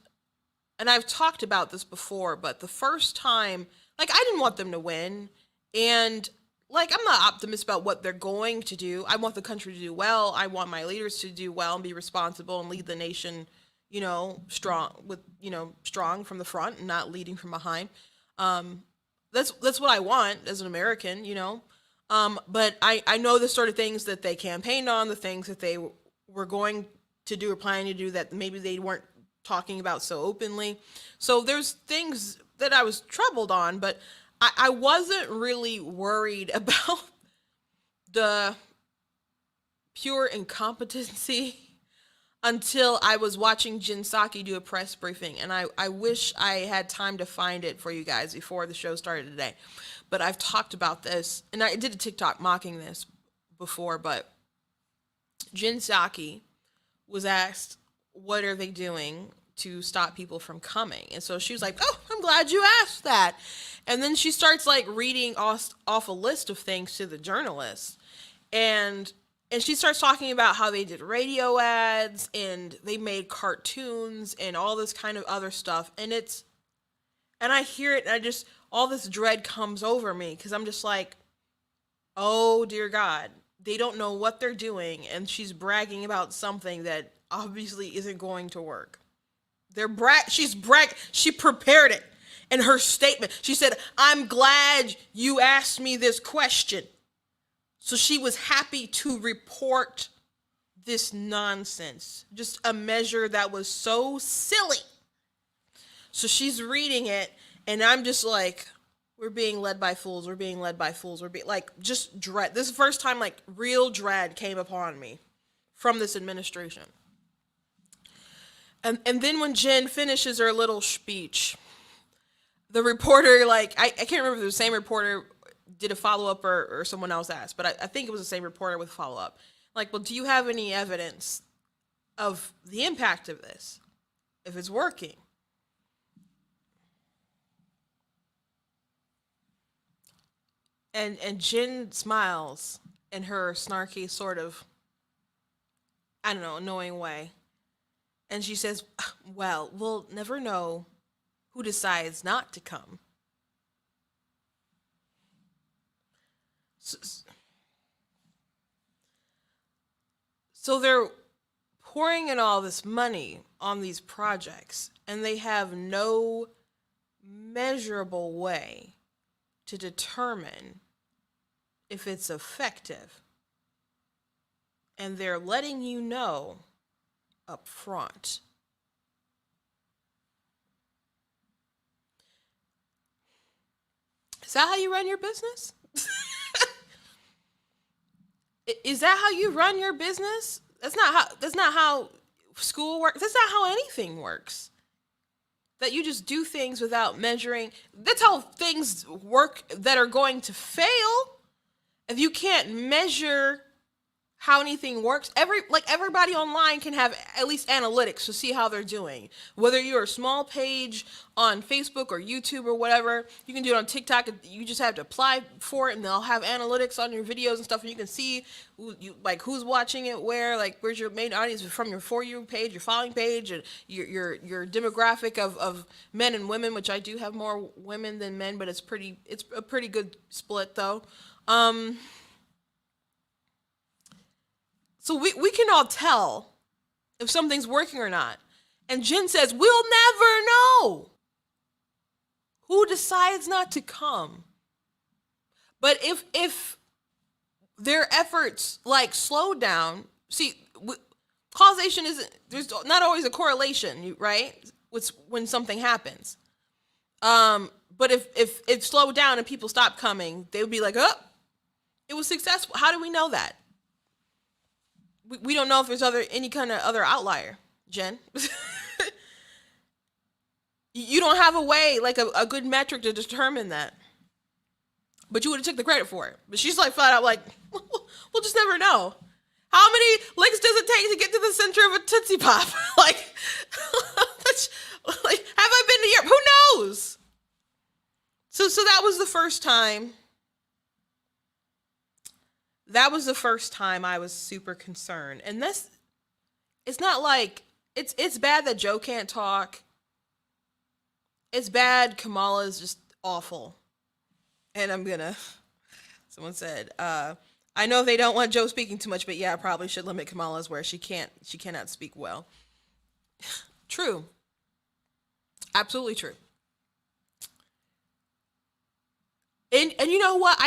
I've talked about this before, but the first time, I didn't want them to win. And I'm not optimistic about what they're going to do. I want the country to do well. I want my leaders to do well and be responsible and lead the nation, strong from the front and not leading from behind. That's what I want as an American, But I know the sort of things that they campaigned on, the things that they were going to do or planning to do that maybe they weren't talking about so openly. So there's things that I was troubled on, but I wasn't really worried about the pure incompetency until I was watching Jen Psaki do a press briefing. And I wish I had time to find it for you guys before the show started today. But I've talked about this, and I did a TikTok mocking this before, but Jen Psaki was asked, what are they doing to stop people from coming? And so she was like, oh, I'm glad you asked that. And then she starts reading off a list of things to the journalists. And she starts talking about how they did radio ads and they made cartoons and all this kind of other stuff. And I hear it and all this dread comes over me because I'm just like, oh dear God, they don't know what they're doing. And she's bragging about something that obviously isn't going to work. She prepared it in her statement. She said, I'm glad you asked me this question. So she was happy to report this nonsense, just a measure that was so silly. So she's reading it, and I'm just like, we're being led by fools. We're being led by fools. We're being just dread. This is the first time real dread came upon me from this administration. And then when Jen finishes her little speech, the reporter, I can't remember if it was the same reporter did a follow-up or someone else asked, but I think it was the same reporter with follow-up. Well, do you have any evidence of the impact of this, if it's working? And Jen smiles in her snarky sort of, I don't know, annoying way. And she says, well, we'll never know who decides not to come. So they're pouring in all this money on these projects, and they have no measurable way to determine if it's effective. And they're letting you know up front. Is that how you run your business? Is that how you run your business? That's not how school works. That's not how anything works. That you just do things without measuring. That's how things work that are going to fail. If you can't measure how anything works, everybody online can have at least analytics to see how they're doing. Whether you're a small page on Facebook or YouTube or whatever, you can do it on TikTok. You just have to apply for it, and they'll have analytics on your videos and stuff, and you can see who's watching it, where's your main audience from your For You page, your following page, and your demographic of men and women, which I do have more women than men, but it's a pretty good split though. So we can all tell if something's working or not. And Jen says, we'll never know who decides not to come. But if their efforts slow down, see, causation there's not always a correlation, right? With when something happens. But if it slowed down and people stopped coming, they would be like, oh, it was successful. How do we know that? We don't know if there's any kind of other outlier, Jen. You don't have a way, a good metric to determine that. But you would have took the credit for it. But she's flat out we'll just never know. How many licks does it take to get to the center of a Tootsie Pop? Have I been to Europe? Who knows? So that was the first time. That was the first time I was super concerned. And it's not it's bad that Joe can't talk. It's bad Kamala is just awful. And someone said, I know they don't want Joe speaking too much, but yeah, I probably should limit Kamala's where she cannot speak well. True. Absolutely true. And you know what?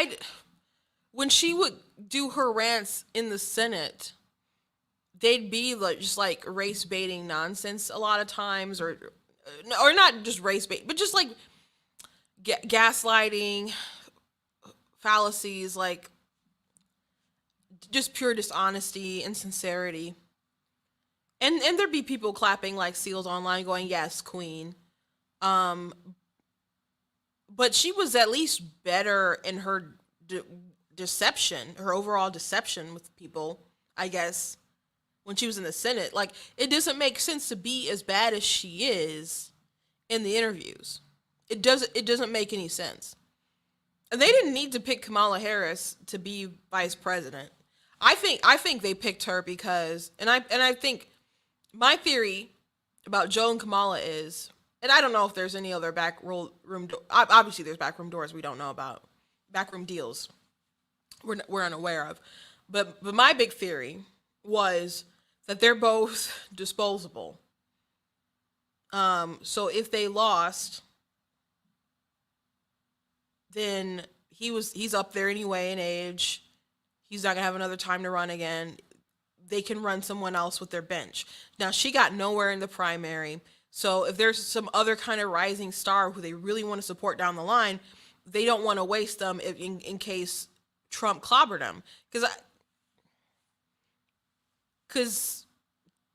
When she would do her rants in the Senate, they'd be just race baiting nonsense a lot of times, or not just race bait, but just gaslighting, fallacies, just pure dishonesty, insincerity. And there'd be people clapping like seals online going, yes, queen. But she was at least better in her deception, her overall deception with people, I guess, when she was in the Senate. It doesn't make sense to be as bad as she is in the interviews. It doesn't make any sense. And they didn't need to pick Kamala Harris to be vice president. I think they picked her because, and I think my theory about Joe and Kamala is, and I don't know if there's any other backroom obviously there's backroom doors we don't know about, backroom deals we're unaware of, but my big theory was that they're both disposable. So if they lost, then he's up there anyway in age. He's not gonna have another time to run again. They can run someone else with their bench. Now, she got nowhere in the primary. So if there's some other kind of rising star who they really want to support down the line, they don't want to waste them in case Trump clobbered them. Because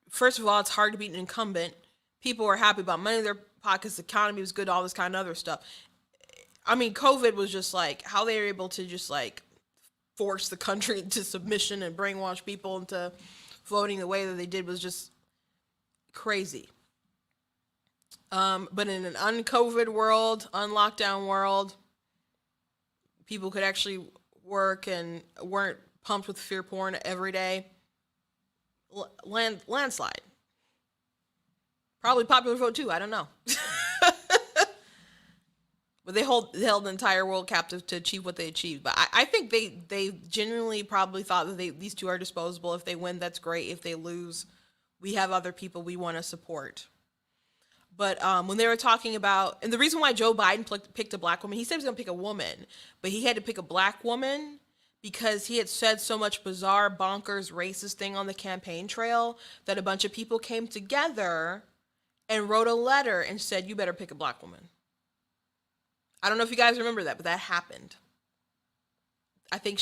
first of all, it's hard to beat an incumbent. People were happy about money in their pockets. The economy was good, all this kind of other stuff. I mean, COVID was just how they were able to just force the country into submission and brainwash people into voting the way that they did was just crazy. But in an un-COVID world, un-lockdown world, people could actually work and weren't pumped with fear porn every day, landslide. Probably popular vote too. I don't know. But they held the entire world captive to achieve what they achieved. But I think they genuinely probably thought that these two are disposable. If they win, that's great. If they lose, we have other people we want to support. But when they were talking about, and the reason why Joe Biden picked a black woman, he said he was going to pick a woman, but he had to pick a black woman because he had said so much bizarre, bonkers, racist thing on the campaign trail that a bunch of people came together and wrote a letter and said, you better pick a black woman. I don't know if you guys remember that, but that happened. I think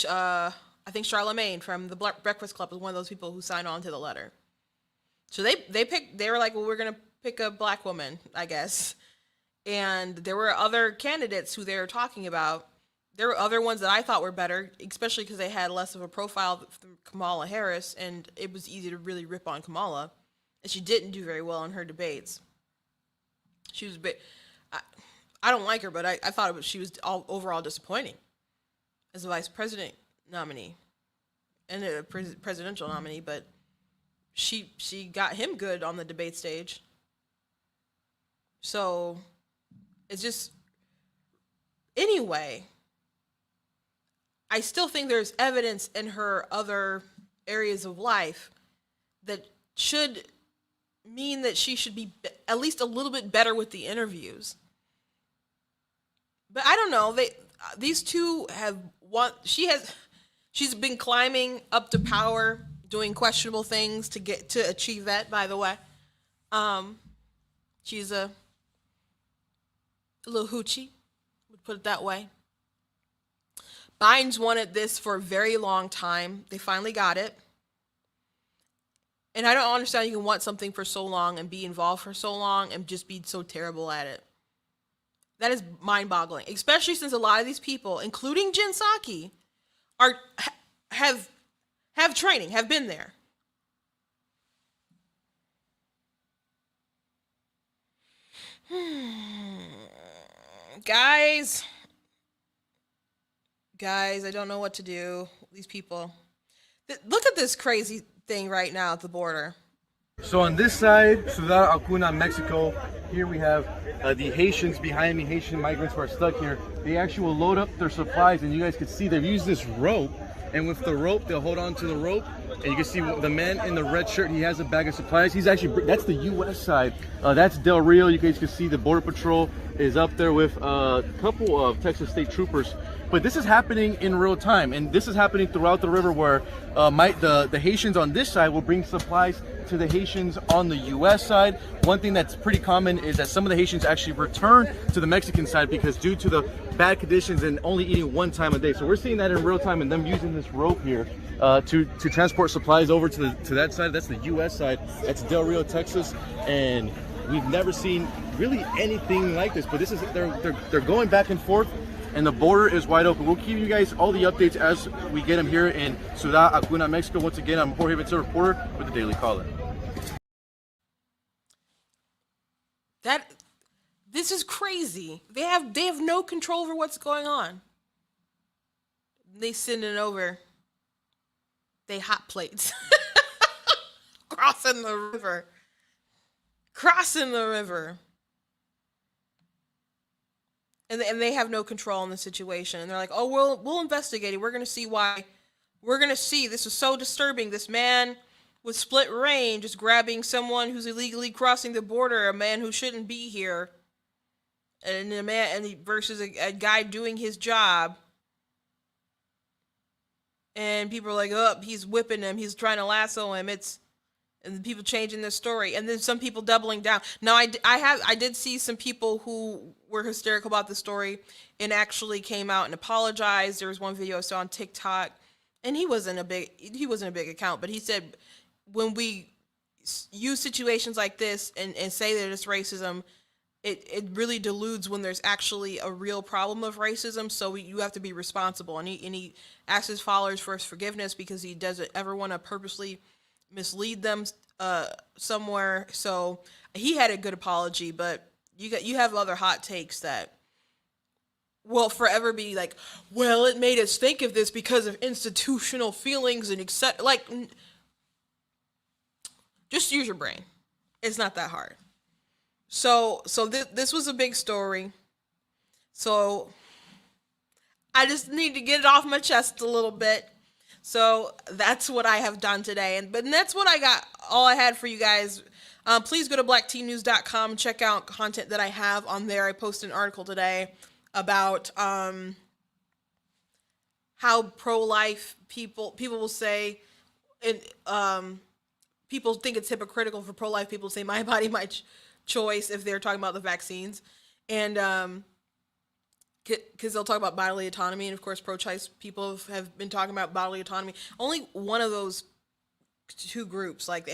Charlemagne from the Breakfast Club was one of those people who signed on to the letter. So they were like, well, we're going to pick a black woman, I guess. And there were other candidates who they were talking about. There were other ones that I thought were better, especially because they had less of a profile than Kamala Harris, and it was easy to really rip on Kamala. And she didn't do very well in her debates. She was a bit... I don't like her, but I thought she was overall disappointing as a vice president nominee and a presidential nominee, but she got him good on the debate stage. So it's just, anyway, I still think there's evidence in her other areas of life that should mean that she should be at least a little bit better with the interviews. But I don't know. These two have she's been climbing up to power, doing questionable things to achieve that. By the way, she's a little hoochie, would put it that way. Biden's wanted this for a very long time. They finally got it. And I don't understand you can want something for so long and be involved for so long and just be so terrible at it. That is mind-boggling, especially since a lot of these people, including Jen Psaki, have training, have been there. Guys, I don't know what to do. These people. Look at this crazy thing right now at the border. So on this side, Ciudad Acuna, Mexico, here we have the Haitians behind me, Haitian migrants who are stuck here. They actually will load up their supplies, and you guys can see they've used this rope, and with the rope, they'll hold on to the rope, and you can see the man in the red shirt, he has a bag of supplies. He's actually, that's the U.S. side. That's Del Rio. You guys can see the Border Patrol is up there with a couple of Texas State Troopers. But this is happening in real time, and this is happening throughout the river where the Haitians on this side will bring supplies to the Haitians on the U.S. side. One thing that's pretty common is that some of the Haitians actually return to the Mexican side because due to the bad conditions and only eating one time a day. So we're seeing that in real time and them using this rope here to transport supplies over to that side. That's the U.S. side. That's Del Rio, Texas, and we've never seen really anything like this. But this is they're going back and forth. And the border is wide open. We'll keep you guys all the updates as we get them here in Ciudad Acuna, Mexico. Once again, I'm Jorge Ventura, reporter with the Daily Caller. This is crazy. They have no control over what's going on. They send it over. They hot plates. Crossing the river. And they have no control in the situation. And they're like, oh, we'll investigate it. We're going to see why. We're going to see. This is so disturbing. This man with split rein just grabbing someone who's illegally crossing the border, a man who shouldn't be here. And versus a guy doing his job. And people are like, oh, he's whipping him. He's trying to lasso him. And people changing their story, and then some people doubling down. Now, I did see some people who were hysterical about the story and actually came out and apologized. There was one video I saw on TikTok, and he wasn't a big account, but he said when we use situations like this and say that it's racism, it really deludes when there's actually a real problem of racism. So you have to be responsible, and he asks his followers for his forgiveness because he doesn't ever want to purposely mislead them somewhere. So he had a good apology, but you have other hot takes that will forever be like, well, it made us think of this because of institutional feelings and etc. Like, just use your brain. It's not that hard. So this was a big story. So I just need to get it off my chest a little bit. So that's what I have done today. But that's what I got, all I had for you guys. Please go to blacktnews.com and check out content that I have on there. I posted an article today about how pro-life people will say, and people think it's hypocritical for pro-life people to say my body, my choice if they're talking about the vaccines. And because they'll talk about bodily autonomy, and of course pro-choice people have been talking about bodily autonomy. Only one of those two groups, like the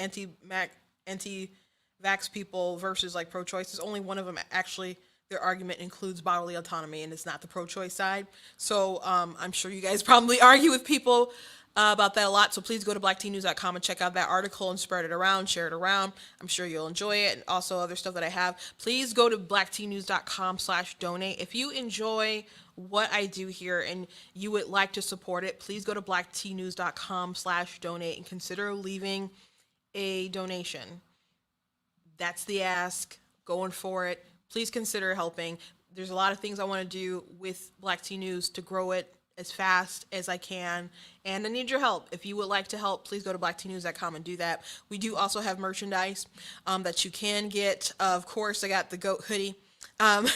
anti-vax people versus like pro-choice, is only one of them actually, their argument includes bodily autonomy, and it's not the pro-choice side. So I'm sure you guys probably argue with people about that a lot. So please go to blacktnews.com and check out that article and spread it around, share it around. I'm sure you'll enjoy it, and also other stuff that I have. Please go to blacktnews.com/donate. If you enjoy what I do here and you would like to support it, please go to blacktnews.com/donate and consider leaving a donation. That's the ask. Going for it. Please consider helping. There's a lot of things I want to do with Black Tea News to grow it as fast as I can, and I need your help. If you would like to help, please go to blacktnews.com and do that. We do also have merchandise that you can get. Of course, I got the goat hoodie. The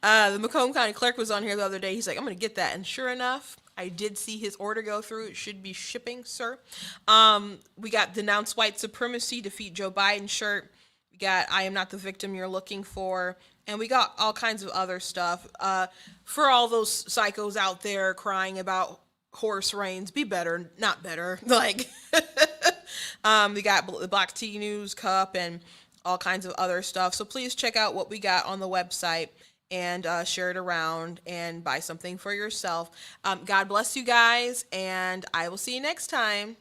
Macomb County clerk was on here the other day. He's like, I'm going to get that, and sure enough, I did see his order go through. It should be shipping, sir. We got Denounce White Supremacy, Defeat Joe Biden shirt. We got I Am Not the Victim You're Looking For. And we got all kinds of other stuff. For all those psychos out there crying about horse reins, be better, not better. Like, we got the Black Tea News cup and all kinds of other stuff. So please check out what we got on the website and share it around and buy something for yourself. God bless you guys, and I will see you next time.